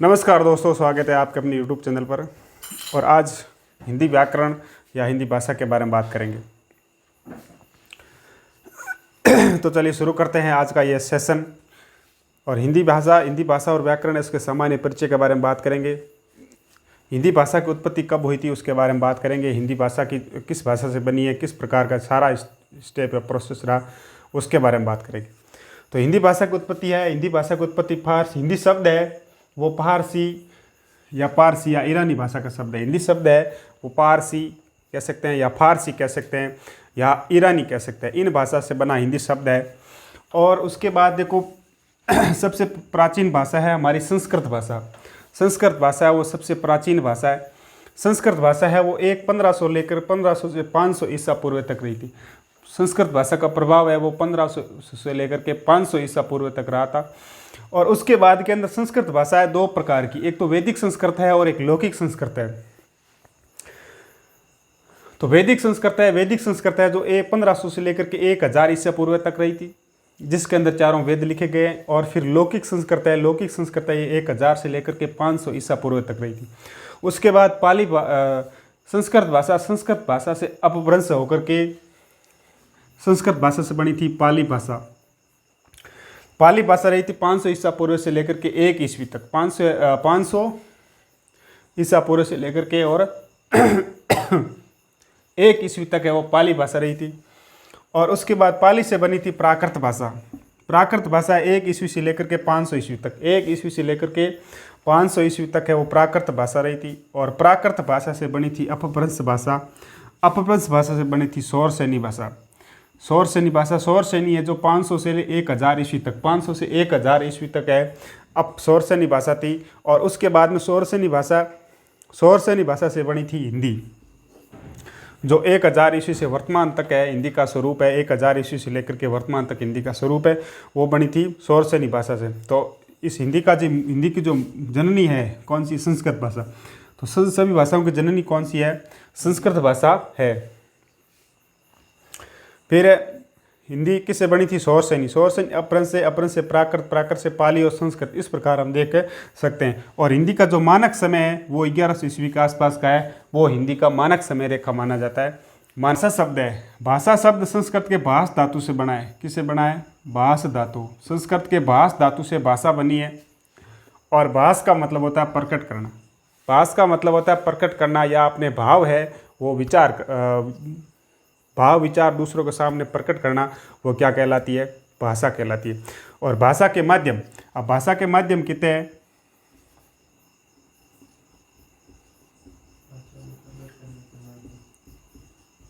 नमस्कार दोस्तों, स्वागत है आपके अपने YouTube चैनल पर। और आज हिंदी व्याकरण या हिंदी भाषा के बारे में बात करेंगे। तो चलिए शुरू करते हैं आज का ये सेशन। और हिंदी भाषा और व्याकरण, इसके सामान्य परिचय के बारे में बात करेंगे। हिंदी भाषा की उत्पत्ति कब हुई थी उसके बारे में बात करेंगे। हिंदी भाषा की किस भाषा से बनी है, किस प्रकार का सारा स्टेप या प्रोसेस रहा, उसके बारे में बात करेंगे। तो हिंदी भाषा की उत्पत्ति है, हिंदी भाषा की उत्पत्ति फारसी, हिंदी शब्द है वो पारसी या ईरानी भाषा का शब्द है। हिंदी शब्द है वो पारसी कह सकते हैं या फारसी कह सकते हैं या ईरानी कह सकते हैं। इन भाषा से बना हिंदी शब्द है। और उसके बाद देखो सबसे प्राचीन भाषा है हमारी संस्कृत भाषा। संस्कृत भाषा है वो सबसे प्राचीन भाषा है। संस्कृत भाषा है वो 1500 लेकर 1500 से 500 ईसा पूर्व तक रही थी। संस्कृत भाषा का प्रभाव है वो 1500 से लेकर के 500 ईसा पूर्व तक रहा था। और उसके बाद के अंदर संस्कृत भाषा है दो प्रकार की, एक तो वैदिक संस्कृत है और एक लौकिक संस्कृत है। तो वैदिक संस्कृत है जो 1500 से लेकर के 1000 ईसा पूर्व तक रही थी, जिसके अंदर चारों वेद लिखे गए। और फिर लौकिक संस्कृत है ये 1000 से लेकर के 500 ईसा पूर्व तक रही थी। उसके बाद संस्कृत भाषा से अपभ्रंश होकर के संस्कृत भाषा से बनी थी पाली भाषा। पाली भाषा रही थी 500 ईसा पूर्व से लेकर के 1 ईस्वी तक। 500 ईसा पूर्व से लेकर के और 1 ईस्वी तक है वो पाली भाषा रही थी। और उसके बाद पाली से बनी थी प्राकृत भाषा। प्राकृत भाषा 1 ईस्वी से लेकर के 500 ईस्वी तक, 1 ईस्वी से लेकर के 500 ईस्वी तक है वो प्राकृत भाषा रही थी। और प्राकृत भाषा से बनी थी अपभ्रंश भाषा। अपभ्रंश भाषा से बनी थी सौरसेनी भाषा। सौरसेनी भाषा, सौरसेनी है जो 500 से 1000 ईस्वी तक, 500 से 1000 ईस्वी तक है अब सौरसेनी भाषा थी। और उसके बाद में सौरसेनी भाषा से बनी थी हिंदी, जो 1000 ईस्वी से वर्तमान तक है हिंदी का स्वरूप है। 1000 ईस्वी से लेकर के वर्तमान तक हिंदी का स्वरूप है, वो बनी थी सौरसेनी भाषा से। तो इस हिंदी की जो जननी है कौन सी? संस्कृत भाषा। तो सभी भाषाओं की जननी कौन सी है? संस्कृत भाषा है। फिर हिंदी किससे बनी थी? सौरसेनी अपभ्रंश से प्राकृत से पाली और संस्कृत, इस प्रकार हम देख सकते हैं। और हिंदी का जो मानक समय है वो 1100 ईस्वी के आसपास का है, वो हिंदी का मानक समय रेखा माना जाता है। भाषा शब्द है, भाषा शब्द संस्कृत के भाष धातु से बना है। किससे बना है? भाष धातु। संस्कृत के भाष धातु से भाषा बनी है। और भाष का मतलब होता है प्रकट करना। भाष का मतलब होता है प्रकट करना, या अपने भाव है वो भाव विचार दूसरों के सामने प्रकट करना, वो क्या कहलाती है? भाषा कहलाती है। और भाषा के माध्यम, अब भाषा के माध्यम कितने हैं?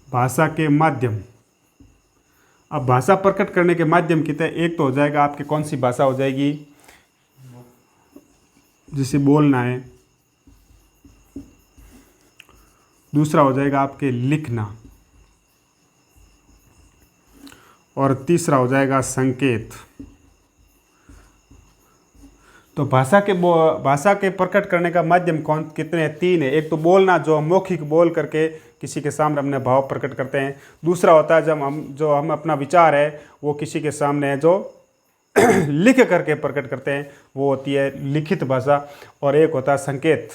भाषा के माध्यम, अब भाषा प्रकट करने के माध्यम कितने? एक तो हो जाएगा आपके कौन सी भाषा हो जाएगी? जिसे बोलना है। दूसरा हो जाएगा आपके लिखना। और तीसरा हो जाएगा संकेत। तो भाषा के प्रकट करने का माध्यम कितने हैं? 3 है। एक तो बोलना, जो हम मौखिक बोल करके किसी के सामने अपने भाव प्रकट करते हैं। दूसरा होता है जो हम अपना विचार है वो किसी के सामने है जो लिख करके प्रकट करते हैं, वो होती है लिखित भाषा। और एक होता है संकेत।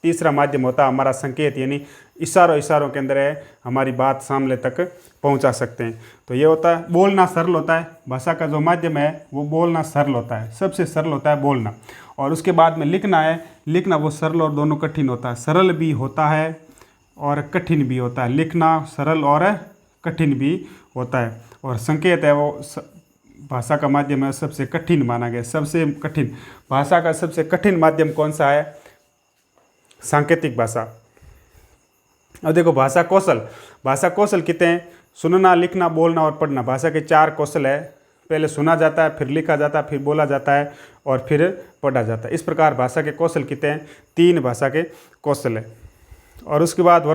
तीसरा माध्यम होता है हमारा संकेत, यानी इशारों के अंदर है हमारी बात सामने तक पहुंचा सकते हैं। तो ये होता है बोलना सरल होता है। भाषा का जो माध्यम है वो बोलना सरल होता है, सबसे सरल होता है बोलना। और उसके बाद में लिखना है। लिखना वो सरल और दोनों कठिन होता है। सरल भी होता है और कठिन भी होता है। लिखना सरल और कठिन भी होता है। और संकेत है वो भाषा का माध्यम है, सबसे कठिन माना गया। सबसे कठिन भाषा का सबसे कठिन माध्यम कौन सा है? सांकेतिक भाषा। अब देखो भाषा कौशल कितने हैं? सुनना, लिखना, बोलना और पढ़ना। भाषा के 4 कौशल है। पहले सुना जाता है, फिर लिखा जाता है, फिर बोला जाता है और फिर पढ़ा जाता है। इस प्रकार भाषा के कौशल कितने हैं? 3 भाषा के कौशल है। और उसके बाद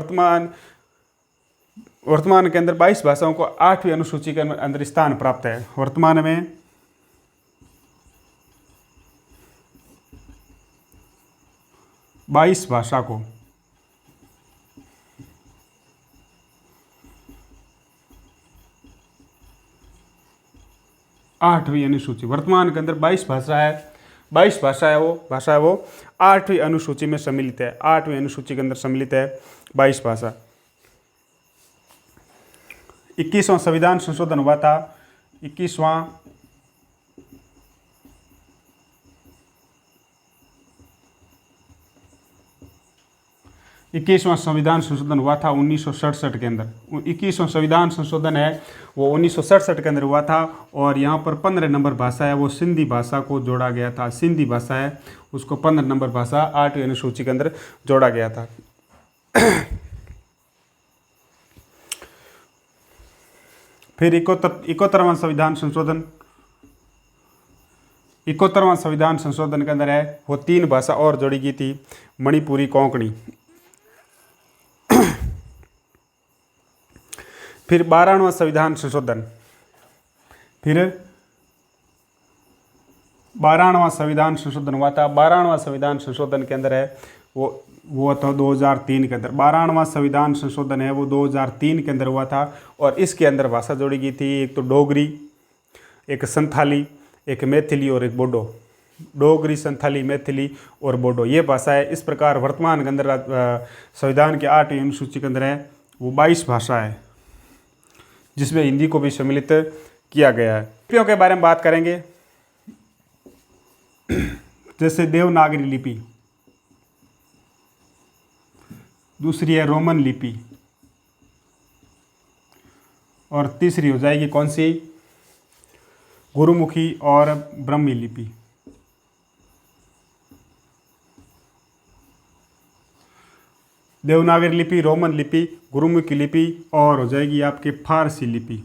वर्तमान के अंदर 22 भाषाओं को 8वीं अनुसूची के अंदर स्थान प्राप्त है। वर्तमान में 22 भाषा को 8वीं अनुसूची। वर्तमान के अंदर 22 भाषा है। 22 भाषा है वो 8वीं अनुसूची में सम्मिलित है, 8वीं अनुसूची के अंदर सम्मिलित है 22 भाषा। 21वां संविधान संशोधन हुआ था, 21वां संविधान संशोधन हुआ था 1967 के अंदर। 21वां संविधान संशोधन है वो 1967 के अंदर हुआ था और यहाँ पर 15 नंबर भाषा है वो सिंधी भाषा को जोड़ा गया था। सिंधी भाषा है उसको 15 नंबर भाषा 8वीं अनुसूची के अंदर जोड़ा गया था। फिर 71वां संविधान संशोधन, 71वां संविधान संशोधन के अंदर है वो 3 भाषा और जोड़ी गई थी, मणिपुरी, कोंकणी। फिर 12वां संविधान संशोधन, फिर 12वां संविधान संशोधन हुआ था। 12वां संविधान संशोधन के अंदर है वो था 2003 के अंदर। 12वां संविधान संशोधन है वो 2003 के अंदर हुआ था और इसके अंदर भाषा जोड़ी गई थी, एक तो डोगरी, एक संथाली, एक मैथिली और एक बोडो। डोगरी, संथाली, मैथिली और बोडो ये भाषा है। इस प्रकार वर्तमान के अंदर संविधान के 8वीं अनुसूची के अंदर है वो 22 भाषा है जिसमें हिंदी को भी सम्मिलित किया गया है। लिपियों के बारे में बात करेंगे, जैसे देवनागरी लिपि, दूसरी है रोमन लिपि और तीसरी हो जाएगी कौन सी, गुरुमुखी और ब्रह्मी लिपि। देवनागरी लिपि, रोमन लिपि, गुरुमुखी लिपि और हो जाएगी आपके फारसी लिपि।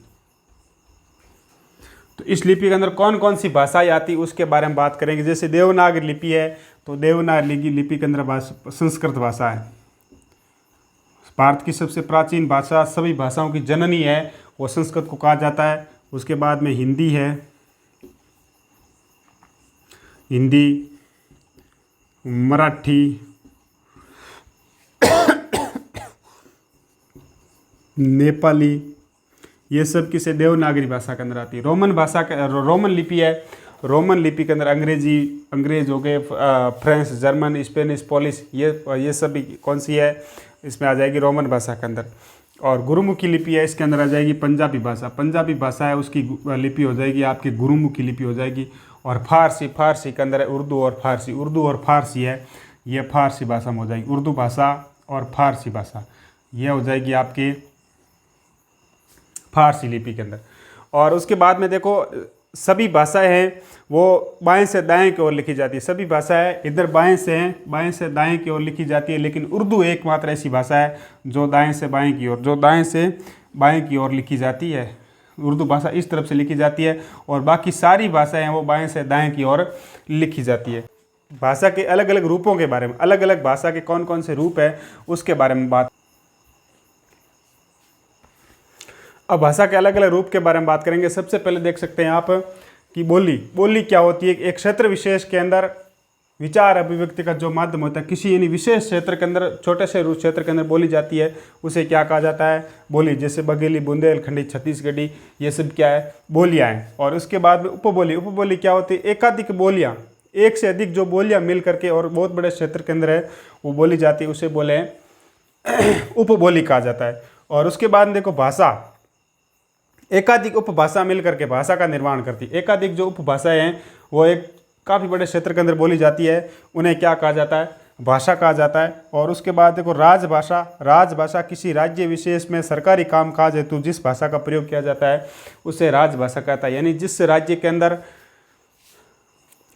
तो इस लिपि के अंदर कौन कौन सी भाषाएं आती उसके बारे में बात करेंगे। जैसे देवनागरी लिपि है तो देवनागरी लिपि के अंदर संस्कृत भाषा है, भारत की सबसे प्राचीन भाषा, सभी भाषाओं की जननी है, वो संस्कृत को कहा जाता है। उसके बाद में हिंदी है, हिंदी, मराठी, नेपाली, ये सब किसे देवनागरी भाषा के अंदर आती है। रोमन लिपि है, रोमन लिपि के अंदर अंग्रेज हो गए, फ्रेंच, जर्मन, स्पेनिश, पोलिश, ये सब कौन सी है, इसमें आ जाएगी रोमन भाषा के अंदर। और गुरुमुखी लिपि है, इसके अंदर आ जाएगी पंजाबी भाषा। पंजाबी भाषा है उसकी लिपि हो जाएगी आपकी गुरुमुखी लिपि हो जाएगी। और फारसी के अंदर है उर्दू और फारसी है, ये फारसी भाषा में हो जाएगी। उर्दू भाषा और फारसी भाषा ये हो जाएगी आपकी फारसी लिपि के अंदर। और उसके बाद में देखो सभी भाषाएं हैं वो बाएं से दाएं की ओर लिखी जाती है। सभी भाषाएं इधर बाएं से दाएं की ओर लिखी जाती है, लेकिन उर्दू एकमात्र ऐसी भाषा है जो दाएं से बाएं की ओर लिखी जाती है। उर्दू भाषा इस तरफ से लिखी जाती है और बाकी सारी भाषाएं हैं वो बाएं से दाएं की ओर लिखी जाती है। भाषा के अलग अलग रूपों के बारे में, अलग अलग भाषा के कौन कौन से रूप है उसके बारे में बात। अब भाषा के अलग अलग रूप के बारे में बात करेंगे। सबसे पहले देख सकते हैं आप कि बोली क्या होती है। एक क्षेत्र विशेष के अंदर विचार अभिव्यक्ति का जो माध्यम होता है, किसी यानी विशेष क्षेत्र के अंदर, छोटे से क्षेत्र के अंदर बोली जाती है, उसे क्या कहा जाता है, बोली। जैसे बघेली, बुंदेलखंडी, छत्तीसगढ़ी, ये सब क्या है, बोलियाँ हैं। और उसके बाद में उपबोली क्या होती है, एकाधिक बोलियाँ, एक से अधिक जो बोलियाँ मिल करके और बहुत बड़े क्षेत्र के अंदर है वो बोली जाती है, उसे बोले उपबोली कहा जाता है। और उसके बाद देखो भाषा, एकाधिक उपभाषा मिल करके भाषा का निर्माण करती है। एकाधिक जो उपभाषाएं हैं वो एक काफ़ी बड़े क्षेत्र के अंदर बोली जाती है, उन्हें क्या कहा जाता है, भाषा कहा जाता है। और उसके बाद देखो राजभाषा किसी राज्य विशेष में सरकारी कामकाज हेतु जिस भाषा का प्रयोग किया जाता है उसे राजभाषा कहता है। यानी जिस राज्य के अंदर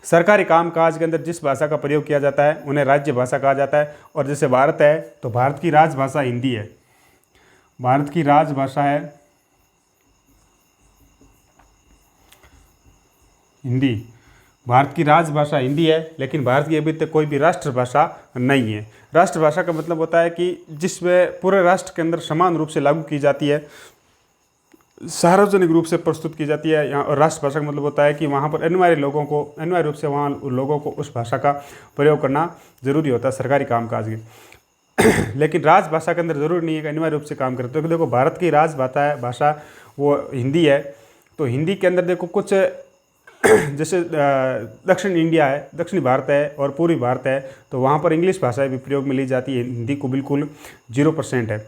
सरकारी कामकाज के अंदर जिस भाषा का प्रयोग किया जाता है उन्हें राज्य भाषा कहा जाता है। और जैसे भारत है तो भारत की राजभाषा हिंदी है, भारत की राजभाषा है हिंदी, भारत की राजभाषा हिंदी है, लेकिन भारत की अभी तक कोई भी राष्ट्रभाषा नहीं है। राष्ट्रभाषा का मतलब होता है कि जिसमें पूरे राष्ट्र के अंदर समान रूप से लागू की जाती है, सार्वजनिक रूप से प्रस्तुत की जाती है। यहाँ और राष्ट्रभाषा का मतलब होता है कि वहाँ पर अनिवार्य रूप से वहाँ लोगों को उस भाषा का प्रयोग करना जरूरी होता है सरकारी कामकाज के। लेकिन राजभाषा के अंदर जरूरी नहीं है कि अनिवार्य रूप से काम करे। तो देखो भारत की राजभाषा वो हिंदी है। तो हिंदी के अंदर देखो कुछ जैसे दक्षिण इंडिया है, दक्षिणी भारत है और पूर्वी भारत है, तो वहाँ पर इंग्लिश भाषा भी प्रयोग में ली जाती है, हिंदी को बिल्कुल 0% है।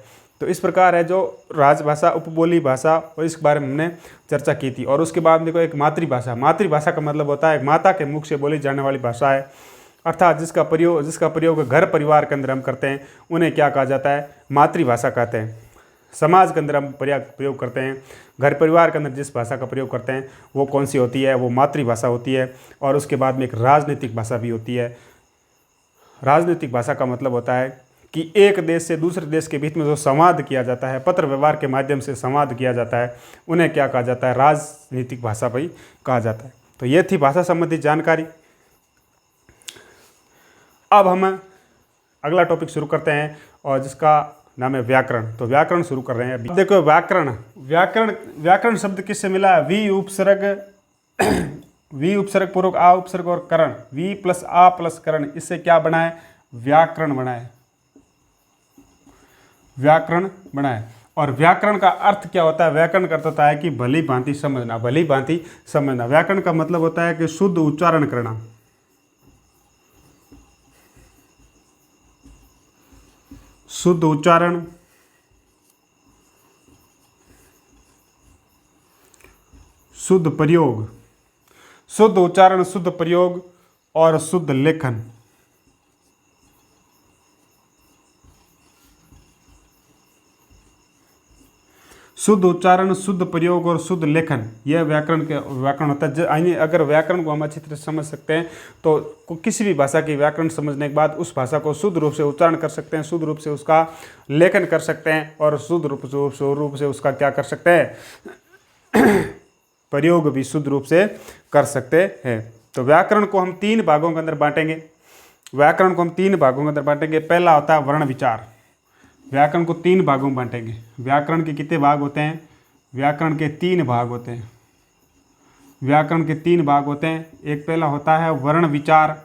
तो इस प्रकार है जो राजभाषा, उपबोली भाषा, और इस बारे में हमने चर्चा की थी। और उसके बाद देखो एक मातृभाषा। मातृभाषा का मतलब होता है माता के मुख से बोली जाने वाली भाषा है, अर्थात जिसका प्रयोग घर परिवार के अंदर हम करते हैं, उन्हें क्या कहा जाता है? मातृभाषा कहते हैं। समाज के अंदर हम प्रयोग करते हैं, घर परिवार के अंदर जिस भाषा का प्रयोग करते हैं वो कौन सी होती है? वो मातृभाषा होती है। और उसके बाद में एक राजनीतिक भाषा भी होती है। राजनीतिक भाषा का मतलब होता है कि एक देश से दूसरे देश के बीच में जो संवाद किया जाता है, पत्र व्यवहार के माध्यम से संवाद किया जाता है, उन्हें क्या कहा जाता है? राजनीतिक भाषा भी कहा जाता है। तो ये थी भाषा संबंधी जानकारी। अब हम अगला टॉपिक शुरू करते हैं और जिसका नाम है व्याकरण। तो व्याकरण शुरू कर रहे हैं अभी। देखो व्याकरण शब्द किससे मिला? वी उपसर्ग पूर्वक आ उपसर्ग और करण, वी प्लस आ प्लस करण, इससे क्या बना है? व्याकरण बना है। व्याकरण बना है। और व्याकरण का अर्थ क्या होता है? व्याकरण का अर्थ होता है कि भली भांति समझना, भली भांति समझना। व्याकरण का मतलब होता है कि शुद्ध उच्चारण करना, शुद्ध उच्चारण, शुद्ध प्रयोग, शुद्ध उच्चारण, शुद्ध प्रयोग और शुद्ध लेखन। शुद्ध उच्चारण, शुद्ध प्रयोग और शुद्ध लेखन, यह व्याकरण होता है। अगर व्याकरण को हम अच्छी तरह समझ सकते हैं तो किसी भी भाषा की व्याकरण समझने के बाद उस भाषा को शुद्ध रूप से उच्चारण कर सकते हैं, शुद्ध रूप से उसका लेखन कर सकते हैं और शुद्ध रूप से उसका क्या कर सकते हैं? प्रयोग भी शुद्ध रूप से कर सकते हैं। तो व्याकरण को हम 3 भागों के अंदर बांटेंगे। पहला होता है वर्ण विचार। व्याकरण को 3 भागों में बांटेंगे। व्याकरण के कितने भाग होते हैं? व्याकरण के 3 भाग होते हैं। एक पहला होता है वर्ण विचार,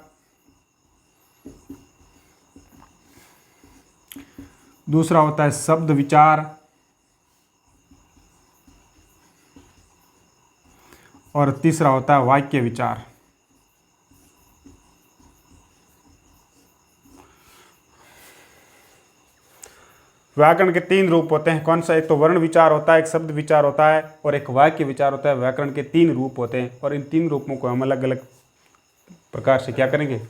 दूसरा होता है शब्द विचार और तीसरा होता है वाक्य विचार। व्याकरण के 3 रूप होते हैं। कौन सा? एक तो वर्ण विचार होता है, एक शब्द विचार होता है और एक वाक्य विचार होता है। व्याकरण के 3 रूप होते हैं और इन 3 रूपों को हम अलग अलग प्रकार से क्या करेंगे?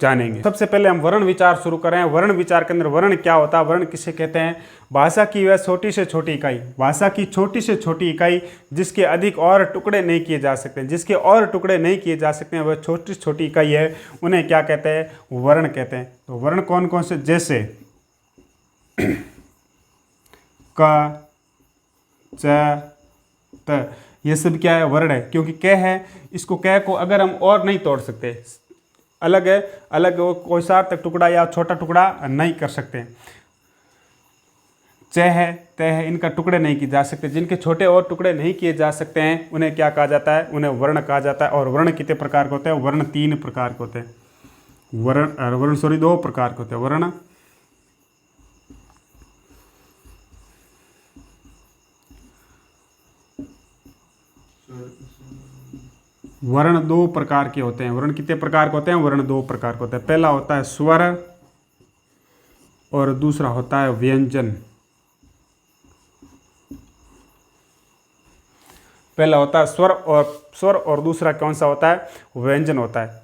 जानेंगे। सबसे पहले हम वर्ण विचार शुरू करें। वर्ण विचार के अंदर वर्ण क्या होता है? वर्ण किसे कहते हैं? भाषा की वह छोटी से छोटी इकाई, भाषा की छोटी से छोटी इकाई जिसके अधिक और टुकड़े नहीं किए जा सकते, वह छोटी से छोटी इकाई है, उन्हें क्या कहते हैं? वर्ण कहते हैं। तो वर्ण कौन कौन से? जैसे क, च, त, ये सब क्या है? वर्ण है। क्योंकि क है, इसको क को अगर हम और नहीं तोड़ सकते, अलग है, कोई सा तक टुकड़ा या छोटा टुकड़ा नहीं कर सकते। च है, त है, इनका टुकड़े नहीं किए जा सकते। जिनके छोटे और टुकड़े नहीं किए जा सकते हैं उन्हें क्या कहा जाता है? उन्हें वर्ण कहा जाता है। और वर्ण कितने प्रकार के होते हैं? वर्ण 3 प्रकार के होते हैं। 2 प्रकार के होते हैं। वर्ण 2 प्रकार के होते हैं। वर्ण कितने प्रकार के होते हैं? वर्ण 2 प्रकार के होते हैं। पहला होता है स्वर और दूसरा होता है व्यंजन। पहला होता है स्वर और दूसरा कौन सा होता है? व्यंजन होता है।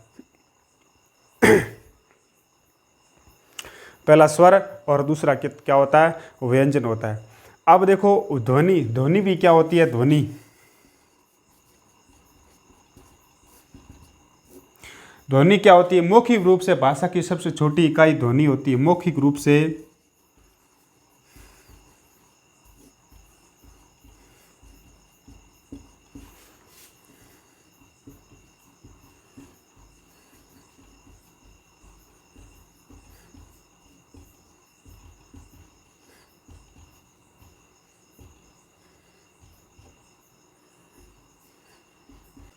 पहला स्वर और दूसरा क्या होता है? व्यंजन होता है। अब देखो ध्वनि भी क्या होती है? ध्वनि क्या होती है? मौखिक रूप से भाषा की सबसे छोटी इकाई ध्वनि होती है। मौखिक रूप से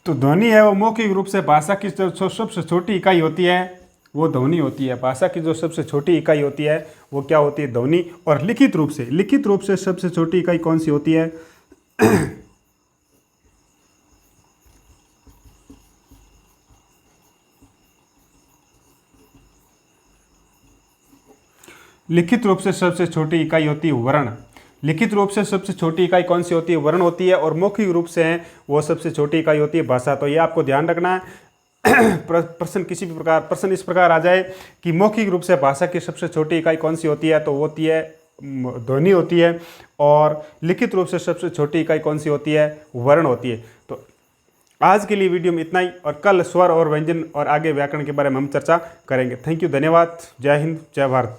तो ध्वनि है वो मौखिक रूप से भाषा की जो सबसे छोटी इकाई होती है वो ध्वनि होती है। भाषा की जो सबसे छोटी इकाई होती है वो क्या होती है? ध्वनि। और लिखित रूप से सबसे छोटी इकाई कौन सी होती है? लिखित रूप से सबसे छोटी इकाई होती है वर्ण। लिखित रूप से सबसे छोटी इकाई कौन सी होती है? वर्ण होती है। और मौखिक रूप से है वो सबसे छोटी इकाई होती है भाषा। तो ये आपको ध्यान रखना है। प्रश्न किसी भी प्रकार प्रश्न इस प्रकार आ जाए कि मौखिक रूप से भाषा की सबसे छोटी इकाई कौन सी होती है, तो वो होती है ध्वनि होती है। और लिखित रूप से सबसे छोटी इकाई कौन सी होती है? वर्ण होती है। तो आज के लिए वीडियो में इतना ही, और कल स्वर और व्यंजन और आगे व्याकरण के बारे में हम चर्चा करेंगे। थैंक यू, धन्यवाद। जय हिंद, जय भारत।